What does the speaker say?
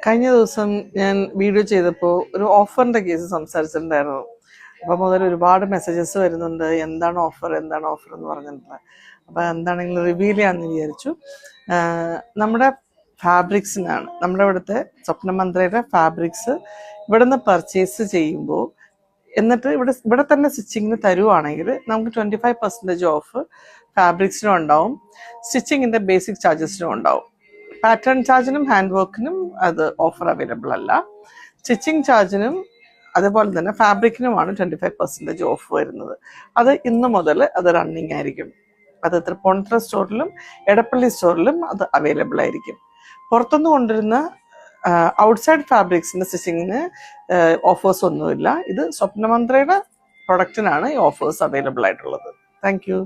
കഴിഞ്ഞ ദിവസം ഞാൻ വീഡിയോ ചെയ്തപ്പോൾ ഒരു ഓഫറിൻ്റെ കേസ് സംസാരിച്ചിട്ടുണ്ടായിരുന്നു. അപ്പോൾ മുതൽ ഒരുപാട് മെസ്സേജസ് വരുന്നുണ്ട്, എന്താണ് ഓഫർ എന്ന് പറഞ്ഞിട്ടുള്ളത്. അപ്പോൾ എന്താണെങ്കിലും റിവീൽ ചെയ്യാമെന്ന് വിചാരിച്ചു. നമ്മുടെ ഫാബ്രിക്സിനാണ്, നമ്മുടെ ഇവിടുത്തെ സ്വപ്നമന്ത്രയുടെ ഫാബ്രിക്സ് ഇവിടെ നിന്ന് പർച്ചേസ് ചെയ്യുമ്പോൾ എന്നിട്ട് ഇവിടെ തന്നെ സ്റ്റിച്ചിങ്ങിന് തരുവാണെങ്കിൽ നമുക്ക് 25% ഓഫ് ഫാബ്രിക്സിനും ഉണ്ടാവും, സ്റ്റിച്ചിങ്ങിൻ്റെ ബേസിക് ചാർജസിനും ഉണ്ടാവും. പാറ്റേൺ ചാർജിനും ഹാൻഡ് വർക്കിനും അത് ഓഫർ അവൈലബിൾ അല്ല. സ്റ്റിച്ചിങ് ചാർജിനും അതുപോലെ തന്നെ ഫാബ്രിക്കിനുമാണ് 25% ഓഫ് വരുന്നത്. അത് ഇന്ന് മുതൽ അത് റണ്ണിങ് ആയിരിക്കും. അത് തൃപ്പൂണിത്തുറ സ്റ്റോറിലും എടപ്പള്ളി സ്റ്റോറിലും അത് അവൈലബിൾ ആയിരിക്കും. പുറത്തുനിന്ന് കൊണ്ടുവരുന്ന ഔട്ട്സൈഡ് ഫാബ്രിക്സിൻ്റെ സ്റ്റിച്ചിങ്ങിന് ഓഫേഴ്സ് ഒന്നുമില്ല. ഇത് സ്വപ്നമന്ത്രയുടെ പ്രൊഡക്റ്റിനാണ് ഈ ഓഫേഴ്സ് അവൈലബിൾ ആയിട്ടുള്ളത്. Thank you.